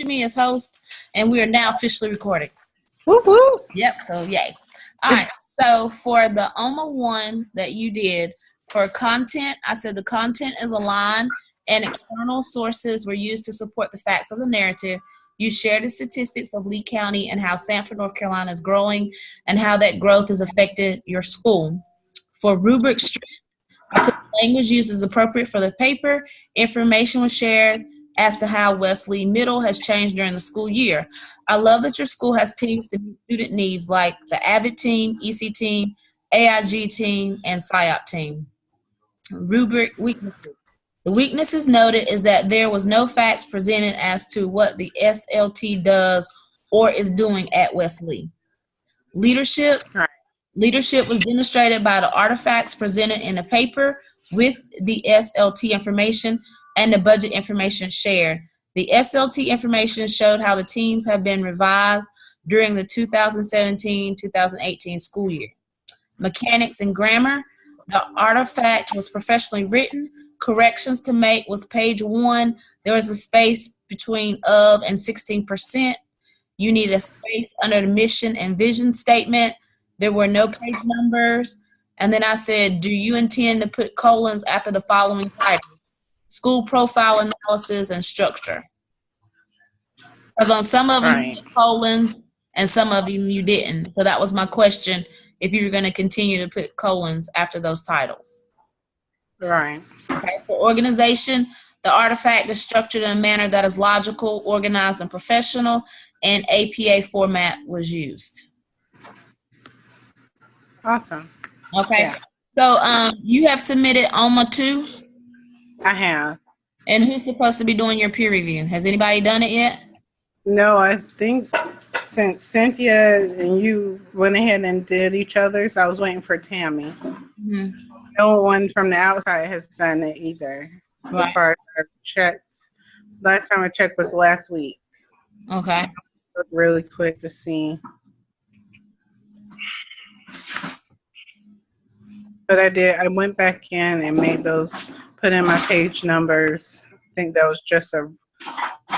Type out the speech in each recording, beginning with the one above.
me as host, and we are now officially recording. Whoop, whoop. Yep, so yay. All right, so for the OMA 1 that you did, for content, I said the content is aligned and external sources were used to support the facts of the narrative. You share the statistics of Lee County and how Sanford, North Carolina is growing and how that growth has affected your school. For rubric strength, I put language used as appropriate for the paper. Information was shared as to how Wesley Middle has changed during the school year. I love that your school has teams to meet student needs like the AVID team, EC team, AIG team, and PSYOP team. Rubric weaknesses. The weaknesses noted is that there was no facts presented as to what the SLT does or is doing at Wesley. Leadership. Leadership was demonstrated by the artifacts presented in the paper with the SLT information and the budget information shared. The SLT information showed how the teams have been revised during the 2017-2018 school year. Mechanics and grammar. The artifact was professionally written. Corrections to make was page 1. There was a space between of and 16%. You need a space under the mission and vision statement. There were no page numbers. And then I said, do you intend to put colons after the following titles? School profile analysis and structure. Because on some of them you put colons and some of them you didn't. So that was my question, if you were going to continue to put colons after those titles. Right. Okay. For organization, the artifact is structured in a manner that is logical, organized, and professional, and APA format was used. Awesome. Okay. Yeah. So you have submitted OMA 2? I have. And who's supposed to be doing your peer review? Has anybody done it yet? No, I think since Cynthia and you went ahead and did each other's, I was waiting for Tammy. Mm-hmm. No one from the outside has done it either. Right. As far as I've checked. Last time I checked was last week. Okay. Look really quick to see. But I went back in and made those, put in my page numbers. I think that was just a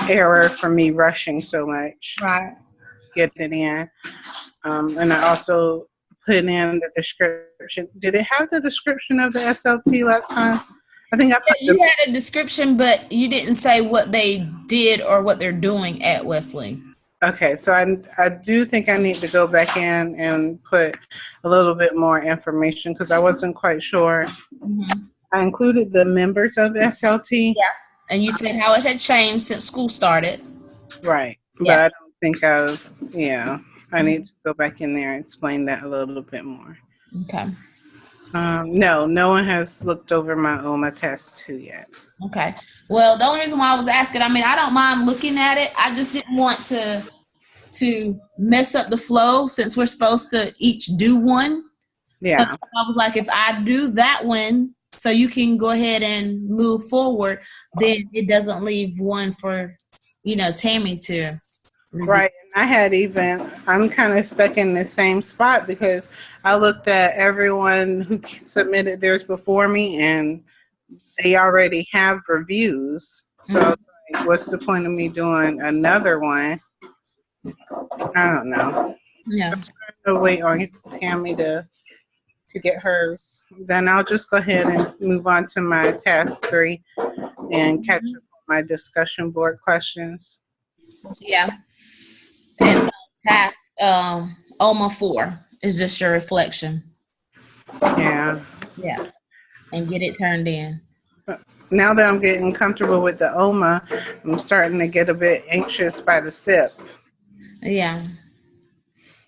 error for me rushing so much. Right. Get it in. And I also put in the description. Did it have the description of the SLT last time? I think I put you had a description, but you didn't say what they did or what they're doing at Wesley. Okay, so I do think I need to go back in and put a little bit more information because I wasn't quite sure. Mm-hmm. I included the members of SLT. Yeah. And you said how it had changed since school started. Right. But Yeah. I don't think I need to go back in there and explain that a little bit more. Okay. No one has looked over my OMA test 2 yet. Okay. Well, the only reason why I was asking, I mean, I don't mind looking at it. I just didn't want to mess up the flow since we're supposed to each do one. Yeah. So I was like, if I do that one, so you can go ahead and move forward, then it doesn't leave one for, Tammy to review. Right. And I'm kind of stuck in the same spot because I looked at everyone who submitted theirs before me and they already have reviews. So I was like, what's the point of me doing another one? I don't know. Yeah. I'm trying to wait on Tammy to get hers. Then I'll just go ahead and move on to my task 3 and catch up on my discussion board questions. Yeah. And task OMA 4 is just your reflection. Yeah. Yeah. And get it turned in. Now that I'm getting comfortable with the OMA, I'm starting to get a bit anxious by the SIP. Yeah.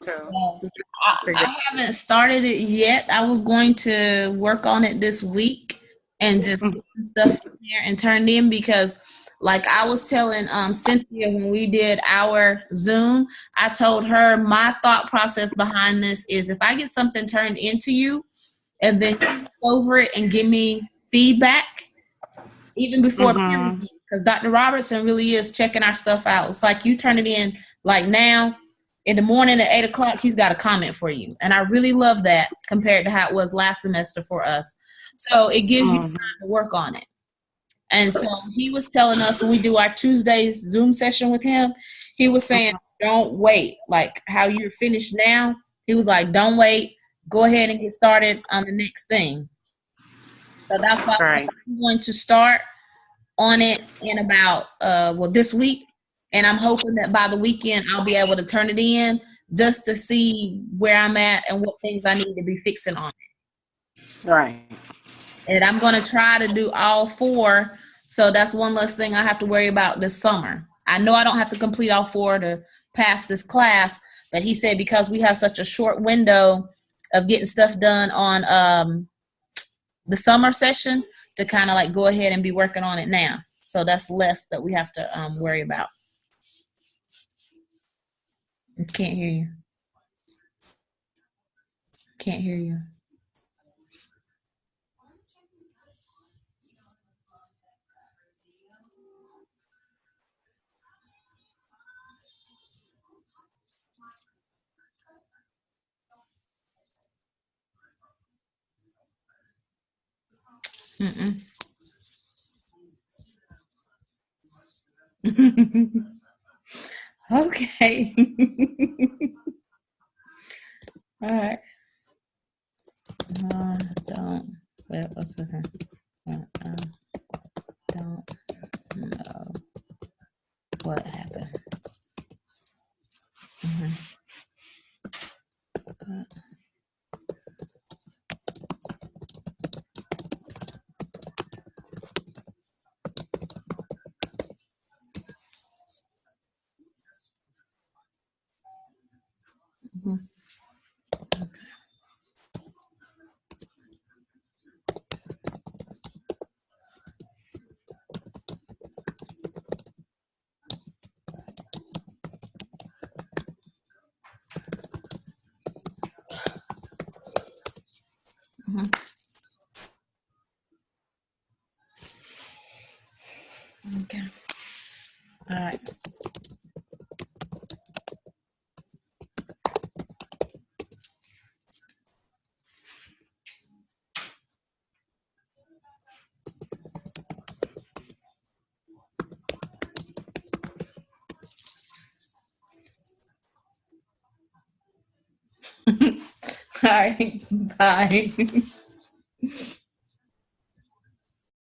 So, I haven't started it yet. I was going to work on it this week and just get some stuff in there and turned in because, like I was telling Cynthia when we did our Zoom, I told her my thought process behind this is if I get something turned into you and then you look over it and give me feedback, even before peer review, because Dr. Robertson really is checking our stuff out. It's like you turn it in like now. In the morning at 8 o'clock, he's got a comment for you. And I really love that compared to how it was last semester for us. So it gives you time to work on it. And so he was telling us when we do our Tuesdays Zoom session with him, he was saying, don't wait. Like how you're finished now, he was like, don't wait. Go ahead and get started on the next thing. So that's why Right. I'm going to start on it in about, this week. And I'm hoping that by the weekend, I'll be able to turn it in just to see where I'm at and what things I need to be fixing on it. Right. And I'm going to try to do all 4. So that's one less thing I have to worry about this summer. I know I don't have to complete all 4 to pass this class, but he said because we have such a short window of getting stuff done on the summer session, to kind of like go ahead and be working on it now. So that's less that we have to worry about. I can't hear you. Can't hear you. Mm-mm. Okay. All right. Don't. What's with her? Don't know what happened. Mm-hmm. Mm-hmm. Okay. All right. All right. Bye.